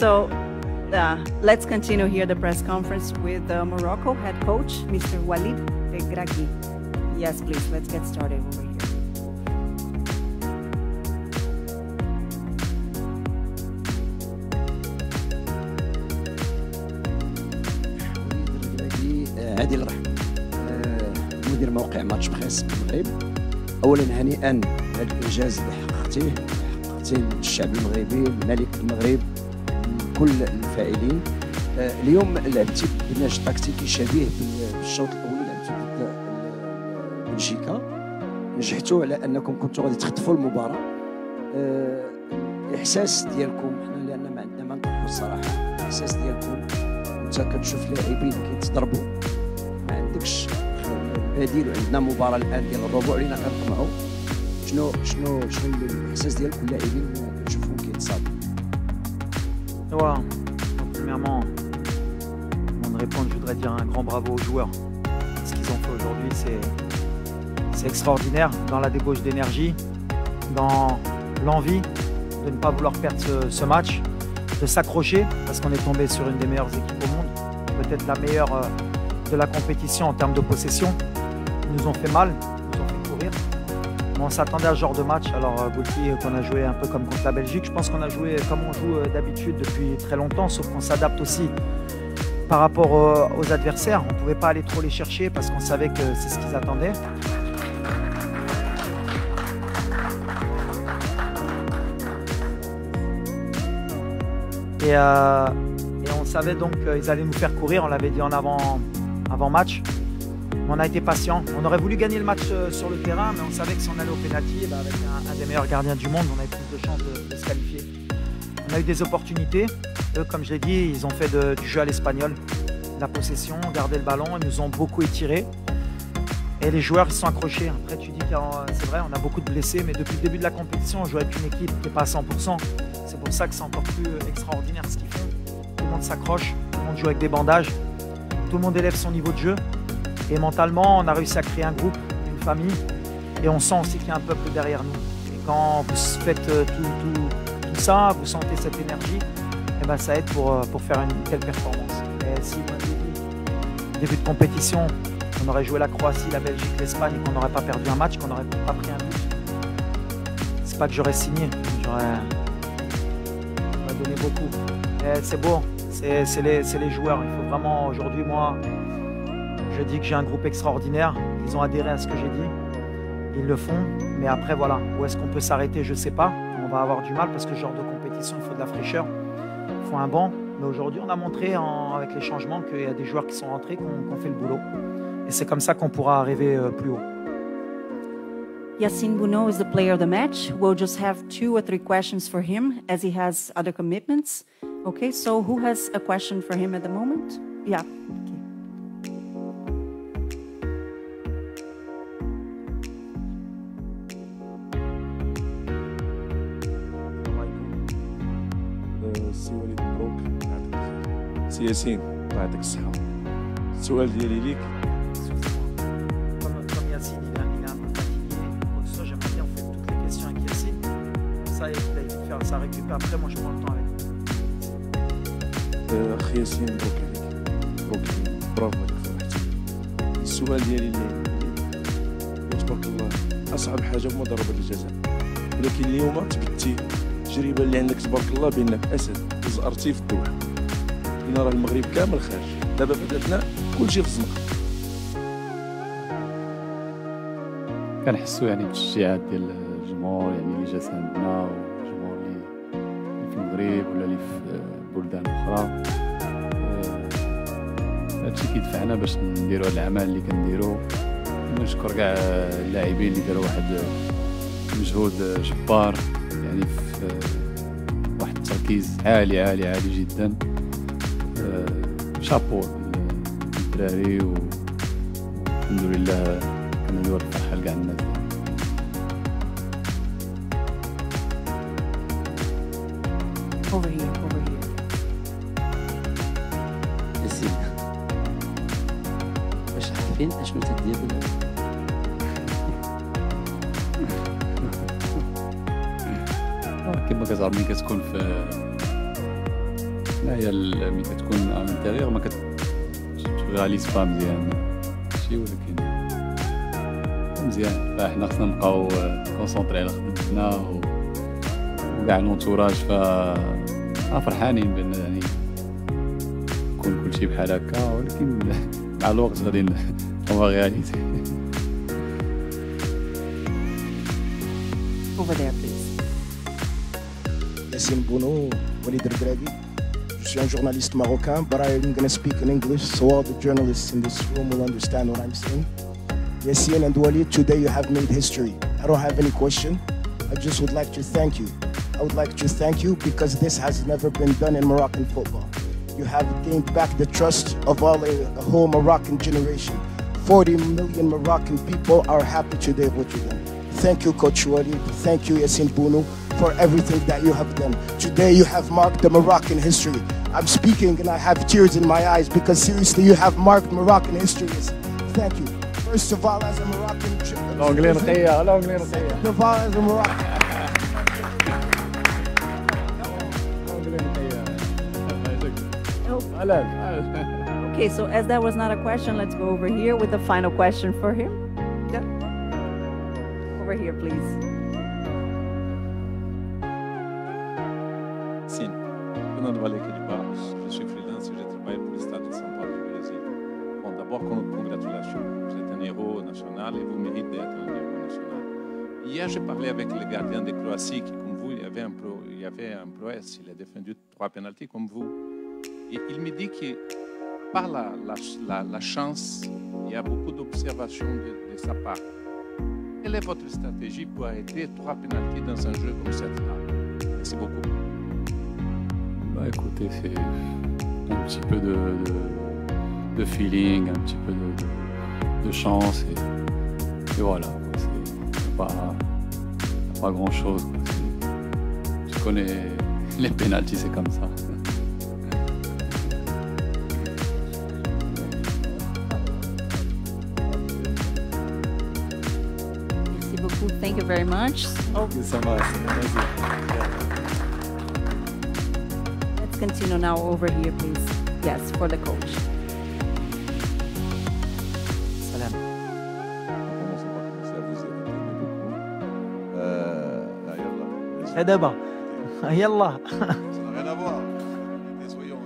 So let's continue here the press conference with Morocco head coach, Mr. Walid Regragui. Yes, please, let's get started over here. عادل الرحمن مدير موقع ماتش بريس بالمغرب. اولا هنيئا هذا الانجاز اللي حققتيه للشعب المغربي، الملك المغرب، كل الفاعلين. اليوم لعبتي بنهج تكتيكي شبيه بالشوط الاول، لعبتي ضد بلجيكا، نجحتوا على انكم كنتوا غادي تخطفوا المباراه. الاحساس ديالكم حنا لان ما عندنا ما نطرحوا الصراحه، الاحساس ديالكم انت كتشوف لاعبين كيتضربوا ما عندكش بديل، وعندنا مباراه الان ديال الربع اللي كنطمعوا. شنو الاحساس ديالكم اللاعبين كتشوفهم كيتصابوا؟ Premièrement, avant de répondre, je voudrais dire un grand bravo aux joueurs. Ce qu'ils ont fait aujourd'hui, c'est extraordinaire, dans la débauche d'énergie, dans l'envie de ne pas vouloir perdre ce match, de s'accrocher, parce qu'on est tombé sur une des meilleures équipes au monde, peut-être la meilleure de la compétition en termes de possession. Ils nous ont fait mal, ils nous ont fait courir. On s'attendait à ce genre de match. Alors Gauthier, qu'on a joué un peu comme contre la Belgique, je pense qu'on a joué comme on joue d'habitude depuis très longtemps, sauf qu'on s'adapte aussi par rapport aux adversaires. On ne pouvait pas aller trop les chercher parce qu'on savait que c'est ce qu'ils attendaient. Et on savait donc qu'ils allaient nous faire courir, on l'avait dit en avant-match. On a été patient. On aurait voulu gagner le match sur le terrain, mais on savait que si on allait au pénalty, avec un des meilleurs gardiens du monde, on avait plus de chances de se qualifier. On a eu des opportunités. Eux, comme je l'ai dit, ils ont fait du jeu à l'espagnol, la possession, garder le ballon. Ils nous ont beaucoup étirés. Et les joueurs, ils se sont accrochés. Après, tu dis que c'est vrai, on a beaucoup de blessés, mais depuis le début de la compétition, on joue avec une équipe qui n'est pas à 100%. C'est pour ça que c'est encore plus extraordinaire ce qu'ils font. Tout le monde s'accroche, tout le monde joue avec des bandages, tout le monde élève son niveau de jeu. Et mentalement, on a réussi à créer un groupe, une famille, et on sent aussi qu'il y a un peuple derrière nous. Et quand vous faites tout ça, vous sentez cette énergie, et ben ça aide pour faire une telle performance. Et si, comme je l'ai dit, début de compétition, on aurait joué la Croatie, la Belgique, l'Espagne, et qu'on n'aurait pas perdu un match, qu'on n'aurait pas pris un but, c'est pas que j'aurais signé, j'aurais donné beaucoup. C'est beau, c'est les joueurs. Il faut vraiment, aujourd'hui, moi, je dis que j'ai un groupe extraordinaire. Ils ont adhéré à ce que j'ai dit. Ils le font. Mais après, voilà. Où est-ce qu'on peut s'arrêter? Je ne sais pas. On va avoir du mal parce que ce genre de compétition, il faut de la fraîcheur. Il faut un banc. Mais aujourd'hui, on a montré avec les changements qu'il y a des joueurs qui sont rentrés, qui ont fait le boulot. Et c'est comme ça qu'on pourra arriver plus haut. Yassine Bounou is the player of the match. We'll just have 2 or 3 questions for him as he has other commitments. Okay, so who has a question for him at the moment? Yeah. سي وليد مبروك، سي ياسين الله يعطيك الصحة. السؤال ديالي ليك. Comme Yassine, il est un peu fatigué. Pour ça, j'aimerais bien faire toutes les questions avec Yassine. Ça, il va faire sa récup. Après, moi, je prends le temps avec lui. أخ ياسين مبروك عليك، مبروك برافو عليك فرحتي. السؤال ديالي اللي تبارك الله أصعب حاجة هما ضربات الجزاء، ولكن اليوم تبتي التجربة اللي عندك تبارك الله بأنك أسد وزأرتي في الدوحة. لأن راه المغرب كامل خارج، دابا بدأنا كلشي في الزنقة. كنحسوا يعني بالتشجيعات ديال الجمهور يعني اللي جا ساندنا، والجمهور اللي في المغرب ولا اللي في بلدان أخرى. هادشي كيدفعنا باش نديرو هاد الأعمال اللي كنديرو. نشكر كاع اللاعبين اللي داروا واحد مجهود جبار، يعني في واحد التركيز عالي عالي عالي جدا. شابو للدراري، والحمد لله كنديروا الفرحة لكاع الناس. Over here. عارفين اشنو تدير ولا كما كتعرف ملي كتكون في هنايا ملي كتكون على الانتيريور ما كتشغاليز با مزيان ماشي ولكن مزيان فاحنا خصنا نبقاو كونسونطري على خدمتنا وكاع لونتوراج فرحانين بان يعني يكون كلشي بحال هكا ولكن مع الوقت غادي نبقاو رياليتي. Over there, please. Yassine Bounou, Walid Regragui. Je suis un journaliste marocain, but I'm going to speak in English so all the journalists in this room will understand what I'm saying. Yassine and Walid, today you have made history. I don't have any question. I just would like to thank you. I would like to thank you because this has never been done in Moroccan football. You have gained back the trust of a whole Moroccan generation. 40 million Moroccan people are happy today with what you've done. Thank you, Coach Walid. Thank you, Yassine Bounou, for everything that you have done. Today you have marked the Moroccan history. I'm speaking and I have tears in my eyes because seriously you have marked Moroccan history. Thank you. First of all, as a Moroccan... الأنجلي نقية الأنجلي نقية. Second of all, as a Moroccan... Okay, so as that was not a question, let's go over here with the final question for him. Yeah. Over here, please. Sim, Fernando Valeca de Barros, je suis freelance et je travaille pour le Stade de São Paulo du Brésil. Bon, d'abord, congratulations. Vous êtes un héros national et vous méritez d'être un héros national. Hier, j'ai parlé avec le gardien de Croatie qui, comme vous, il y avait un prouesse. Il a défendu 3 pénaltys comme vous. Et il me dit que par la chance, il y a beaucoup d'observations de sa part. Quelle est votre stratégie pour arrêter 3 pénaltys dans un jeu comme celui-là? Merci beaucoup. Bah écoutez, c'est un petit peu de feeling, un petit peu de chance et voilà. C'est pas grand chose. Je connais les pénaltys, c'est comme ça. Thank you very much. Thank you so much. Let's continue now over here, please. Yes, for the coach. Salam. On va commencer à vous aimer beaucoup. Et d'abord, yallah. Ça n'a rien à voir. Soyons.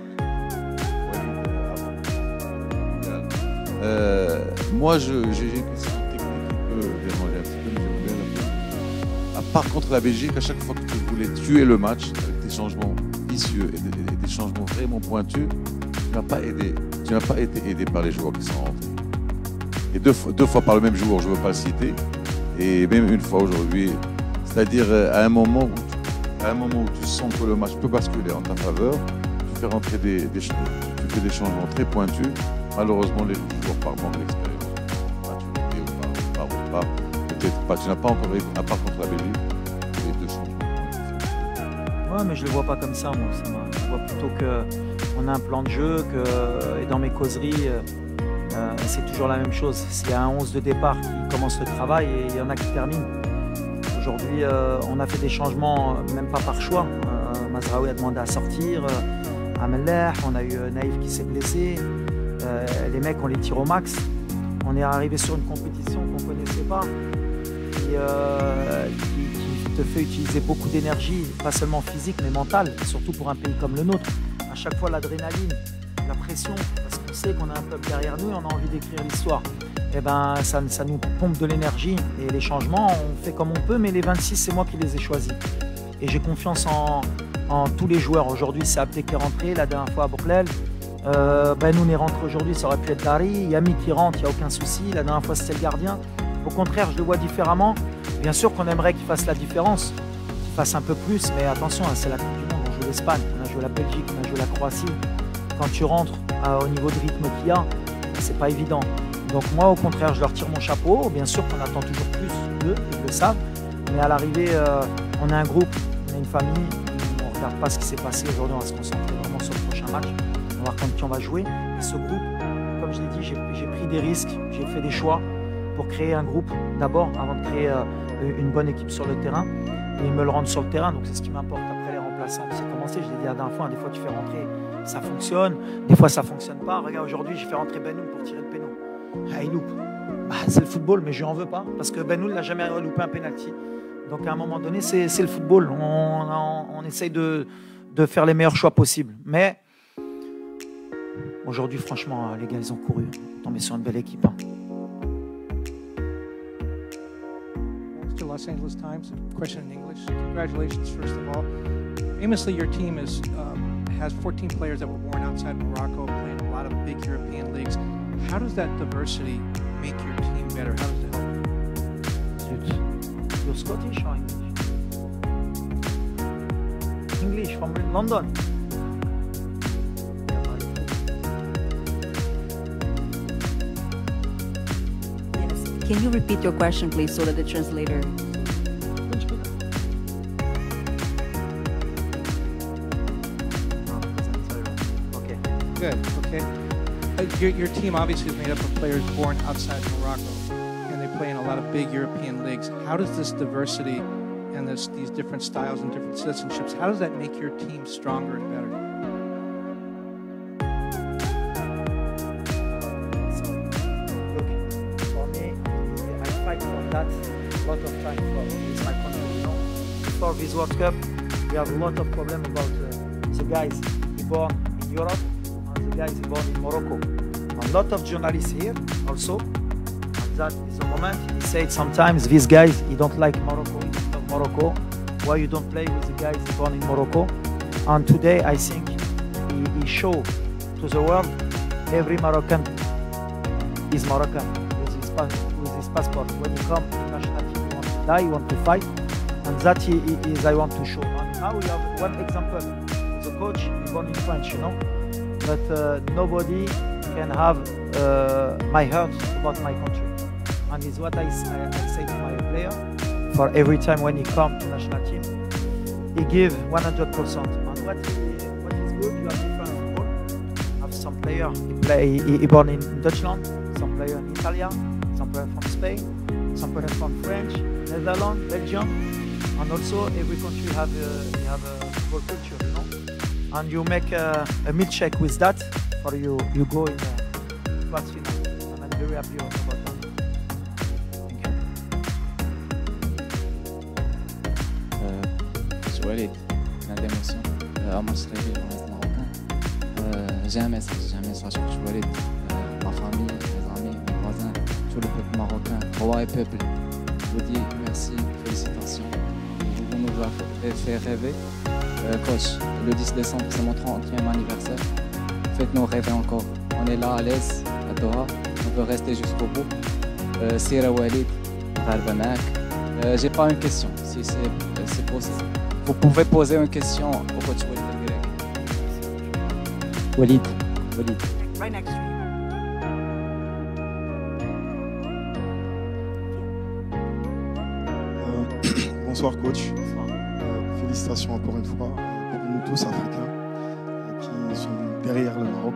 Moi, j'ai une question technique qui peut déranger un petit peu, mais j'aimerais bien la faire. À part contre la Belgique, à chaque fois que tu voulais tuer le match avec des changements vicieux et des changements vraiment pointus, tu n'as pas été aidé par les joueurs qui sont rentrés. Et deux fois par le même joueur, je ne veux pas le citer, et même une fois aujourd'hui, c'est-à-dire à un moment où tu sens que le match peut basculer en ta faveur, tu fais rentrer tu fais des changements très pointus. Malheureusement, les joueurs par manque d'expérience, maturité ou pas, peut-être pas. Tu n'as pas encore, à part contre la Belgique, les 2 changements. Ouais, mais je le vois pas comme ça, moi. Je vois plutôt qu'on a un plan de jeu, et dans mes causeries, c'est toujours la même chose. Il y a un 11 de départ qui commence le travail et il y en a qui terminent. Aujourd'hui, on a fait des changements, même pas par choix. Mazraoui a demandé à sortir, Amellah, on a eu Naïf qui s'est blessé. Les mecs, on les tire au max. On est arrivé sur une compétition qu'on ne connaissait pas, qui te fait utiliser beaucoup d'énergie, pas seulement physique, mais mentale, surtout pour un pays comme le nôtre. À chaque fois, l'adrénaline, la pression, parce qu'on sait qu'on a un peuple derrière nous et on a envie d'écrire l'histoire. Et ben, ça nous pompe de l'énergie. Et les changements, on fait comme on peut, mais les 26, c'est moi qui les ai choisis. Et j'ai confiance en tous les joueurs. Aujourd'hui, c'est Abdé qui est rentré, la dernière fois à Bourlel. Benoun est rentré aujourd'hui, ça aurait pu être Dari. Yami qui rentre, il n'y a aucun souci. La dernière fois, c'était le gardien. Au contraire, je le vois différemment. Bien sûr qu'on aimerait qu'il fasse la différence, qu'il fasse un peu plus, mais attention, c'est la Coupe du Monde. On joue l'Espagne, on a joué la Belgique, on a joué la Croatie. Quand tu rentres au niveau de rythme qu'il y a, c'est pas évident. Donc moi, au contraire, je leur tire mon chapeau. Bien sûr qu'on attend toujours plus d'eux, ils le savent. Mais à l'arrivée, on a un groupe, on a une famille. On ne regarde pas ce qui s'est passé aujourd'hui, on va se concentrer vraiment sur le prochain match. On va voir contre qui on va jouer. Et ce groupe, comme je l'ai dit, j'ai pris des risques, j'ai fait des choix pour créer un groupe d'abord, avant de créer une bonne équipe sur le terrain et me le rendre sur le terrain. Donc c'est ce qui m'importe. Après les remplaçants, c'est commencé, je l'ai dit la dernière fois, des fois tu fais rentrer, ça fonctionne, des fois ça fonctionne pas. Regarde, aujourd'hui, j'ai fait rentrer Benoul pour tirer le péno. Ah, il loupe. Bah, c'est le football, mais je n'en veux pas, parce que Benoul n'a jamais loupé un penalty. Donc à un moment donné, c'est le football. On essaye de faire les meilleurs choix possibles. Mais aujourd'hui, franchement, les gars, ils ont couru. On est tombé sur une belle équipe. To Los Angeles Times, a question in English. Congratulations, first of all. Famously, your team has 14 players that were born outside Morocco, playing a lot of big European leagues. How does that diversity make your team better? How does it help you? You're Scottish or English? English from London. Can you repeat your question, please, so that the translator... Okay. Good, okay. Your team obviously is made up of players born outside Morocco, and they play in a lot of big European leagues. How does this diversity and these different styles and different citizenships, how does that make your team stronger and better? A lot of time for my country, you know. Before this World Cup, we have a lot of problem about the guys born in Europe and the guys born in Morocco. A lot of journalists here also. And that is the moment he said sometimes these guys, he don't like Morocco, he don't love Morocco. Why you don't play with the guys born in Morocco? And today I think he showed to the world every Moroccan is Moroccan with his passport. When you come to national team, you want to die, you want to fight, and that is I want to show. And now we have one example. The coach is born in France, you know, but nobody can have my heart about my country. And it's what I say to my player. For every time when he come to national team, he give 100%. And what is good, you have different football. Have some player he born in Deutschland, some player in Italy, some player from Spain, some player from French, Netherlands, Belgium, and also every country have a football culture, you know. And you make a milkshake with that, for you go in the class final. And I'm very happy about that. Walid, plein d'émotions. Moi, je serai le reste marocain. J'ai un message pour Walid, ma famille, mes amis, mes voisins, tout le peuple marocain, roi et peuple. Je vous dis merci, félicitations. Vous nous avez fait rêver. Coach, le 10 décembre, c'est mon 30e anniversaire. Faites-nous rêver encore. On est là à l'aise, à Doha. On veut rester jusqu'au bout. Sira Walid, Garbanak. J'ai pas une question, si c'est possible. Vous pouvez poser une question au coach Walid. Walid. Right next to you. Bonsoir coach. Félicitations encore une fois pour nous tous Africains qui sont derrière le Maroc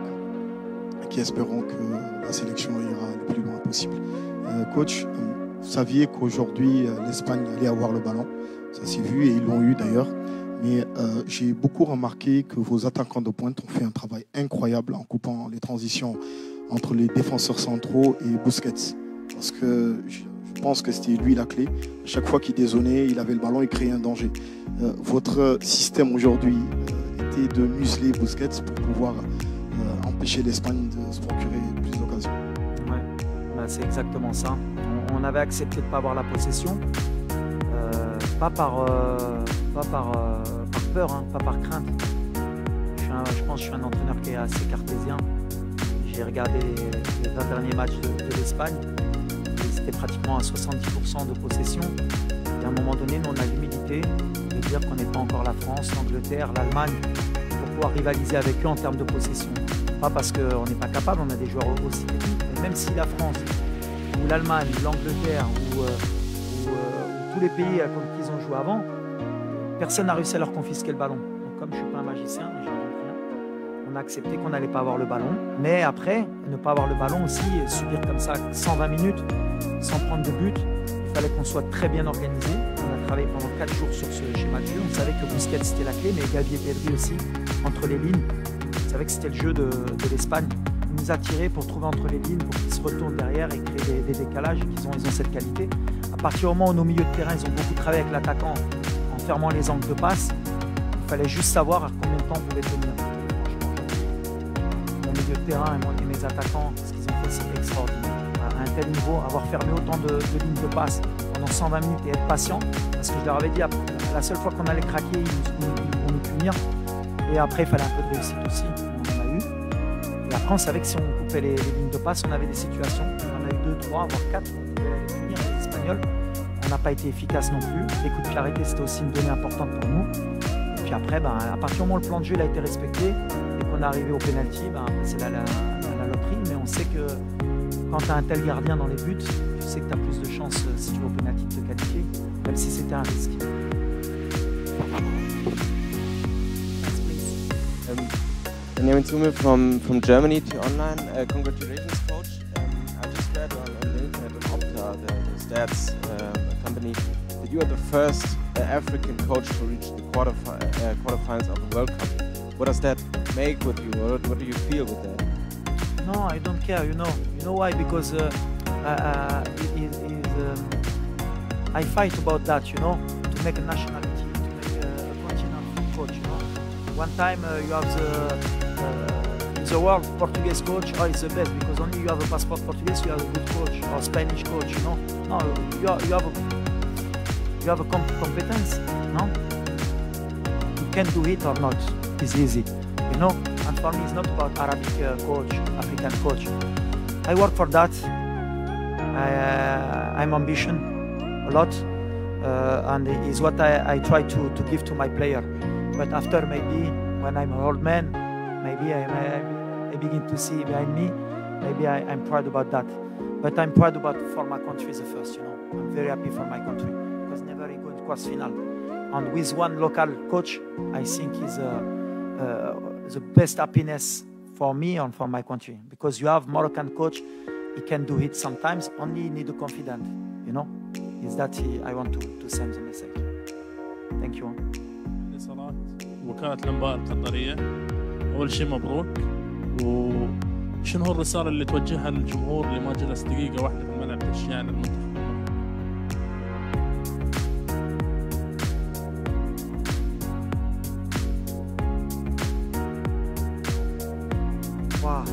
et qui espérons que la sélection ira le plus loin possible. Coach, vous saviez qu'aujourd'hui l'Espagne allait avoir le ballon. Ça s'est vu et ils l'ont eu d'ailleurs. Mais j'ai beaucoup remarqué que vos attaquants de pointe ont fait un travail incroyable en coupant les transitions entre les défenseurs centraux et Busquets. Parce que je pense que c'était lui la clé. À chaque fois qu'il dézonnait, il avait le ballon, il créait un danger. Votre système aujourd'hui était de museler Busquets pour pouvoir empêcher l'Espagne de se procurer plus d'occasions. Ouais, bah, c'est exactement ça. On avait accepté de ne pas avoir la possession. Pas par peur, hein, pas par crainte. Je pense que je suis un entraîneur qui est assez cartésien. J'ai regardé les 20 derniers matchs de l'Espagne. C'était pratiquement à 70% de possession. Et à un moment donné, nous, on a l'humilité de dire qu'on n'est pas encore la France, l'Angleterre, l'Allemagne, pour pouvoir rivaliser avec eux en termes de possession. Pas parce qu'on n'est pas capable, on a des joueurs aussi techniques. Mais même si la France, ou l'Allemagne, ou l'Angleterre, ou tous les pays contre qui ils ont joué avant, personne n'a réussi à leur confisquer le ballon. Donc comme je ne suis pas un magicien, On a accepté qu'on n'allait pas avoir le ballon. Mais après, ne pas avoir le ballon aussi, et subir comme ça 120 minutes sans prendre de but, il fallait qu'on soit très bien organisé. On a travaillé pendant 4 jours sur ce schéma de jeu. On savait que Busquets c'était la clé, mais Gavi et Pedri aussi, entre les lignes. On savait que c'était le jeu de l'Espagne. Il nous a tiré pour trouver entre les lignes, pour qu'ils se retournent derrière et créer des décalages. Ils ont cette qualité. À partir du moment où nos milieux de terrain, ils ont beaucoup travaillé avec l'attaquant en fermant les angles de passe, il fallait juste savoir à combien de temps on pouvait tenir. Mon milieu de terrain et mes attaquants, ce qu'ils ont fait, c'est extraordinaire. À un tel niveau, avoir fermé autant de lignes de passe pendant 120 minutes et être patient, parce que je leur avais dit, la seule fois qu'on allait craquer, ils vont nous punir. Et après, il fallait un peu de réussite aussi. On en a eu. Et après, on savait que si on coupait les lignes de passe, on avait des situations. On en a eu 2, 3, voire 4. On pouvait les punir, les Espagnols. On n'a pas été efficace non plus. Les coups de pied arrêtés, c'était aussi une donnée importante pour nous. Et puis après, à partir du moment où le plan de jeu a été respecté et qu'on est arrivé au pénalty, après c'est la loterie. Mais on sait que quand tu as un tel gardien dans les buts, tu sais que tu as plus de chances, si tu vas au pénalty, de te qualifier, même si c'était un risque. Benjamin Zume from Germany to online. Congratulations, coach. I just read on the internet on Opta, the stats company, that you are the first African coach to reach the quarterfinals of the World Cup. What does that make with you? What do you feel with that? No, I don't care. You know why? Because I fight about that. To make a nationality, to make a continental coach. One time you have the world Portuguese coach, is the best because only you have a passport Portuguese, you have a good coach, or Spanish coach, No, you have a competence, no? You can do it or not, it's easy, and for me it's not about Arabic coach, African coach. I work for that, I'm ambition a lot, and it is what I try to give to my player. But after maybe when I'm an old man, maybe I begin to see behind me, maybe I'm proud about that. But I'm proud about for my country the first, I'm very happy for my country because never I go in quarter final. And with one local coach, I think is the best happiness for me and for my country. Because you have Moroccan coach, he can do it sometimes, only need a confidence, Is that I want to send the message. Thank you. وكالة الأنباء القطرية، أول شيء مبروك. وشنو هو الرسالة اللي توجهها للجمهور اللي ما جلس دقيقة واحدة في الملعب تشجيعا للمنتخب؟ Wow,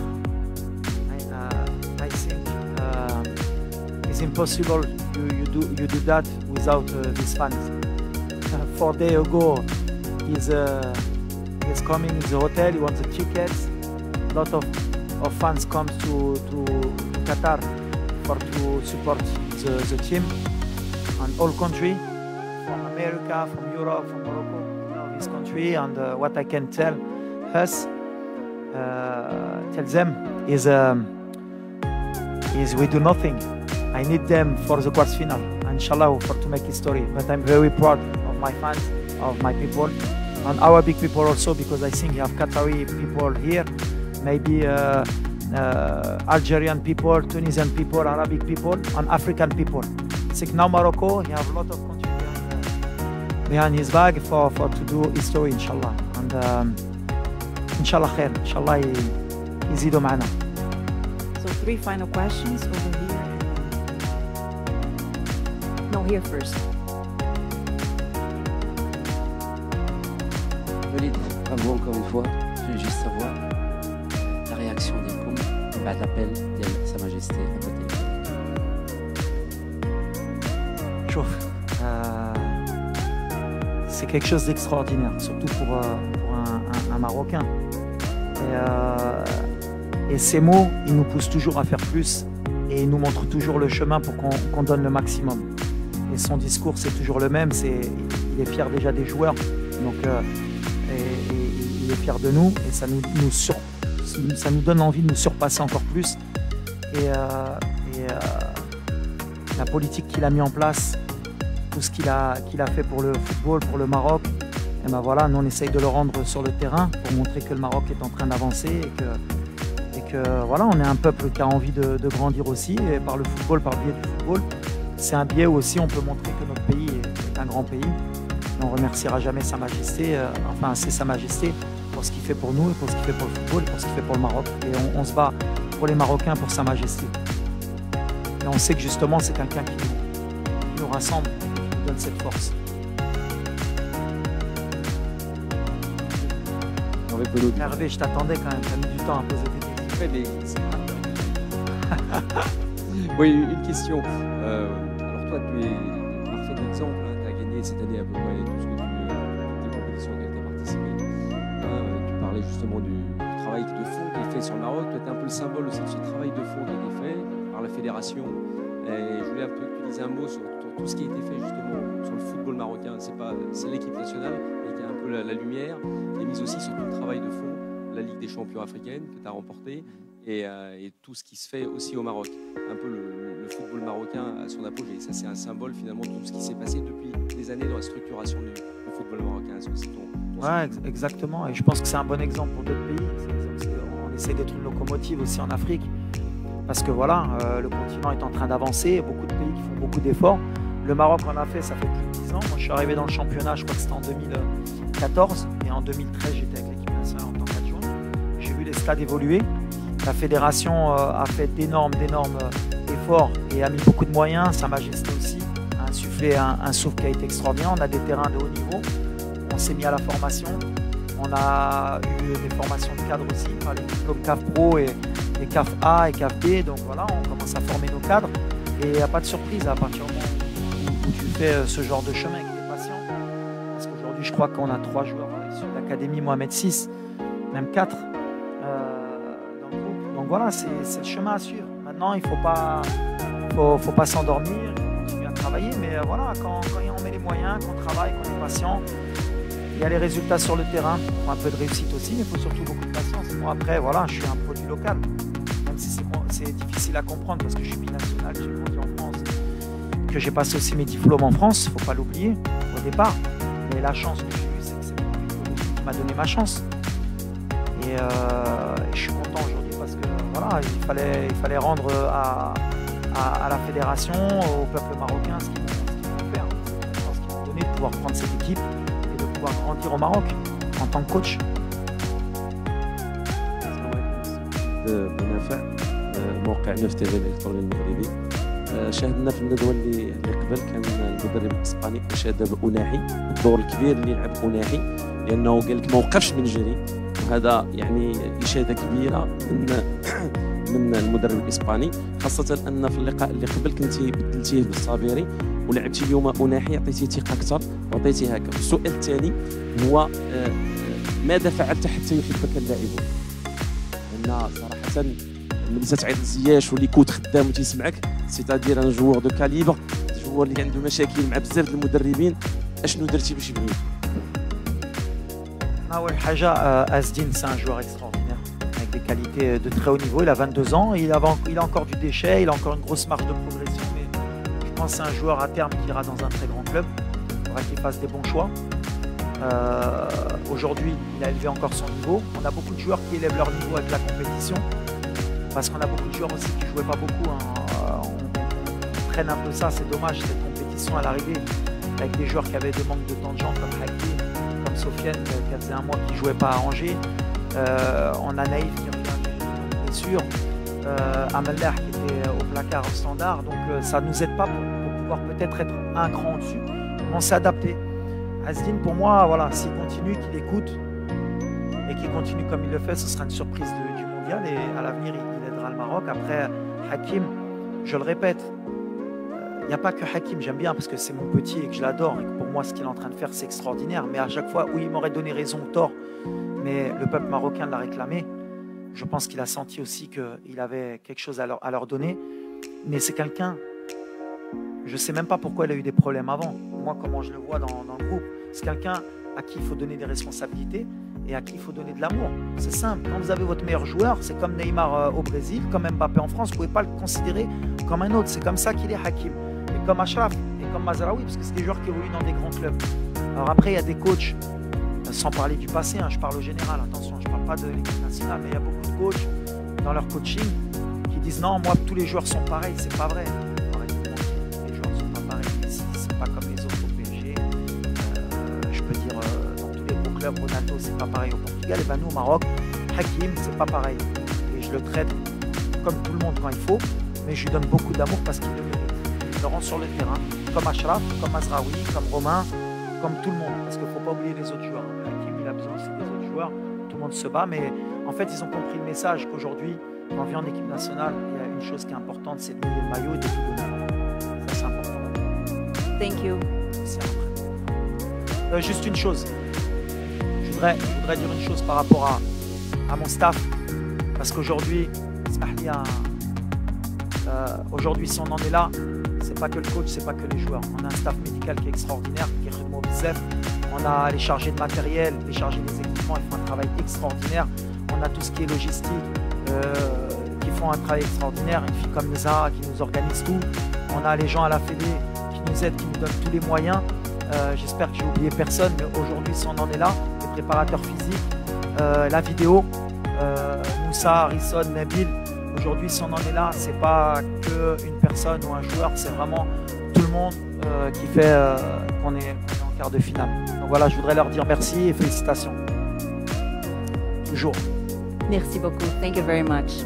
I think it's impossible you do that without these fans. 4 days ago. He's coming in the hotel, he wants the tickets. A lot of fans come to Qatar to support the team. And all country, from America, from Europe, from Morocco, this country. And what I can tell them is we do nothing. I need them for the quarterfinal, inshallah, to make history. But I'm very proud of my fans, of my people, and our big people also, because I think you have Qatari people here, maybe Algerian people, Tunisian people, Arabic people, and African people. I think now Morocco, he have a lot of countries behind his bag to do history, inshallah. And inshallah khair, inshallah يزيدوا معنا. So 3 final questions over here. No, here first. Walid, bravo encore une fois. Je veux juste savoir la réaction ديالكم بعد l'appel ديال Sa Majesté à côté. شوف, c'est quelque chose d'extraordinaire, surtout pour un Marocain. Et ces mots, ils nous poussent toujours à faire plus et ils nous montrent toujours le chemin pour qu'on donne le maximum. Et son discours, c'est toujours le même, il est fier déjà des joueurs, donc il est fier de nous et ça nous donne envie de nous surpasser encore plus. Et la politique qu'il a mis en place, tout ce qu'il a fait pour le football, pour le Maroc, Et ben voilà, nous on essaye de le rendre sur le terrain pour montrer que le Maroc est en train d'avancer et que voilà, on est un peuple qui a envie de grandir aussi, et par le football, par le biais du football, c'est un biais où aussi on peut montrer que notre pays est un grand pays. Et on remerciera jamais Sa Majesté, enfin c'est Sa Majesté pour ce qu'il fait pour nous, et pour ce qu'il fait pour le football, et pour ce qu'il fait pour le Maroc. Et on se bat pour les Marocains, pour Sa Majesté. Et on sait que justement c'est quelqu'un qui nous rassemble, qui nous donne cette force. Hervé, je t'attendais quand même, tu as mis du temps à poser tes questions. Oui, une question. Alors toi, tu es un parfait exemple. Tu as gagné cette année à peu près tout ce que toutes les compétitions auxquelles tu as participé. Tu parlais justement du travail de fond qui est fait sur le Maroc. Toi, tu es un peu le symbole aussi de ce travail de fond qui a été fait par la fédération. Et je voulais un peu que tu dises un mot sur tout ce qui a été fait justement sur le football marocain. C'est l'équipe nationale et qui a un peu la lumière, et mise aussi sur tout le travail de fond, la Ligue des champions africaine que tu as remportée, et tout ce qui se fait aussi au Maroc. Un peu le football marocain à son apogée. Ça, c'est un symbole finalement de tout ce qui s'est passé depuis des années dans la structuration du football marocain. Est-ce que c'est ton ouais, exactement. Et je pense que c'est un bon exemple pour d'autres pays. On essaie d'être une locomotive aussi en Afrique. Parce que voilà, le continent est en train d'avancer. Beaucoup de pays qui font beaucoup d'efforts. Le Maroc en a fait, ça fait plus de 10 ans. Moi, je suis arrivé dans le championnat, je crois que c'était en 2014. Et en 2013, j'étais avec l'équipe nationale en tant qu'adjoint. J'ai vu les stades évoluer. La fédération a fait d'énormes efforts et a mis beaucoup de moyens. Sa Majesté aussi a insufflé un souffle qui a été extraordinaire. On a des terrains de haut niveau. On s'est mis à la formation. On a eu des formations de cadres aussi par les diplômes CAF Pro et CAF A et CAF B. Donc voilà, on commence à former nos cadres. Et il n'y a pas de surprise à partir du moment où tu fais ce genre de chemin avec des patients. Parce qu'aujourd'hui, je crois qu'on a 3 joueurs issus de l'Académie Mohamed VI, même 4. Donc voilà, c'est le chemin à suivre. Maintenant, il ne faut pas s'endormir, il faut continuer à travailler. Mais voilà, quand on met les moyens, qu'on travaille, qu'on est patient, il y a les résultats sur le terrain. Il faut un peu de réussite aussi, mais il faut surtout beaucoup de patience. Moi, après, voilà, je suis un produit local. Même si c'est difficile à comprendre parce que je suis binational, j'ai grandi en France, que j'ai passé aussi mes diplômes en France, il ne faut pas l'oublier au départ. Mais la chance que j'ai eue, c'est que c'est mon diplôme qui m'a donné ma chance. Et je suis content aujourd'hui parce que voilà, il fallait rendre à la fédération, au peuple marocain ce qu'ils vont faire. Ce qu'ils vont donner de pouvoir prendre cette équipe et de pouvoir grandir au Maroc en tant que coach. بنفع موقع نفط تي في الالكتروني المغربي. شاهدنا في الندوه اللي قبل كان المدرب الاسباني اشاد بأناحي الدور الكبير اللي لعب أناحي، لانه قال لك ما وقفش من جري، وهذا يعني اشاده كبيره من المدرب الاسباني، خاصه ان في اللقاء اللي قبل كنتي بدلتيه بالصابيري ولعبتي اليوم أناحي، عطيتيه ثقه اكثر وعطيتيه هكا. السؤال الثاني هو ماذا فعلت حتى يحبك اللاعبون؟ لان صراحه ملي تتعيط لزياش واللي كوت خدام وتيسمعك، سيتادير ان جوور دو كاليبر، جوور اللي عنده مشاكل مع بزاف المدربين، اشنو درتي باش يبغيوك؟ أول حاجة Asdin, c'est un joueur extraordinaire avec des qualités de très haut niveau. Il a 22 ans, il a encore du déchet, il a encore une grosse marge de progression, mais je pense que c'est un joueur à terme qui ira dans un très grand club. Il faudra qu'il fasse des bons choix. Aujourd'hui, il a élevé encore son niveau. On a beaucoup de joueurs qui élèvent leur niveau avec la compétition, parce qu'on a beaucoup de joueurs aussi qui ne jouaient pas beaucoup. On traîne un peu ça, c'est dommage, cette compétition à l'arrivée, avec des joueurs qui avaient des manques de temps de jambes comme Hakim, comme Sofiane qui faisait un mois qui ne jouait pas à Angers. On a Naïf qui revient d'une blessure, Amallah qui était au placard au standard. Donc ça ne nous aide pas pour pouvoir peut-être être un cran au-dessus. On s'est adapté. Asdin, pour moi, voilà, s'il continue, qu'il écoute et qu'il continue comme il le fait, ce sera une surprise du mondial et à l'avenir, il aidera le Maroc. Après, Hakim, je le répète, il n'y a pas que Hakim, j'aime bien parce que c'est mon petit et que je l'adore et que pour moi ce qu'il est en train de faire c'est extraordinaire, mais à chaque fois où il m'aurait donné raison ou tort, mais le peuple marocain l'a réclamé, je pense qu'il a senti aussi qu'il avait quelque chose à leur donner, mais c'est quelqu'un, je ne sais même pas pourquoi il a eu des problèmes avant, moi comment je le vois dans le groupe, c'est quelqu'un à qui il faut donner des responsabilités et à qui il faut donner de l'amour, c'est simple, quand vous avez votre meilleur joueur, c'est comme Neymar au Brésil, comme Mbappé en France, vous ne pouvez pas le considérer comme un autre, c'est comme ça qu'il est Hakim. Comme Achraf et comme Mazraoui, parce que c'est des joueurs qui évoluent dans des grands clubs. Alors après, il y a des coachs sans parler du passé, hein, je parle au général, attention, je ne parle pas de l'équipe nationale, mais il y a beaucoup de coachs dans leur coaching qui disent non, moi tous les joueurs sont pareils, c'est pas vrai. Les joueurs ne sont pas pareils ici, c'est pas comme les autres au PSG. Je peux dire dans tous les gros clubs, Ronaldo c'est pas pareil au Portugal, et ben nous au Maroc, Hakim c'est pas pareil. Et je le traite comme tout le monde quand il faut, mais je lui donne beaucoup d'amour parce qu'il le mérite. Je le rends sur le terrain, comme Achraf, comme Mazraoui, comme Romain, comme tout le monde, parce qu'il ne faut pas oublier les autres joueurs. Hakim, il a besoin aussi des autres joueurs, tout le monde se bat, mais en fait, ils ont compris le message qu'aujourd'hui, quand on vient en équipe nationale, il y a une chose qui est importante, c'est de mouiller le maillot et de tout donner. Ça, c'est important. Thank you. Juste une chose. Je voudrais dire une chose par rapport à mon staff, parce qu'aujourd'hui, aujourd'hui, si on en est là, c'est pas que le coach, c'est pas que les joueurs. On a un staff médical qui est extraordinaire, qui est Redmo Bizef. On a les chargés de matériel, les chargés des équipements, ils font un travail extraordinaire. On a tout ce qui est logistique, qui font un travail extraordinaire. Une fille comme Nisa qui nous organise tout. On a les gens à la Fédé qui nous aident, qui nous donnent tous les moyens. J'espère que j'ai oublié personne, mais aujourd'hui, si on en est là, les préparateurs physiques, la vidéo, Moussa, Harrison, Nabil. Aujourd'hui, si on en est là, c'est pas qu'une personne ou un joueur, c'est vraiment tout le monde qui fait qu'on est en quart de finale. Donc voilà, je voudrais leur dire merci et félicitations. Toujours. Merci beaucoup. Thank you very much.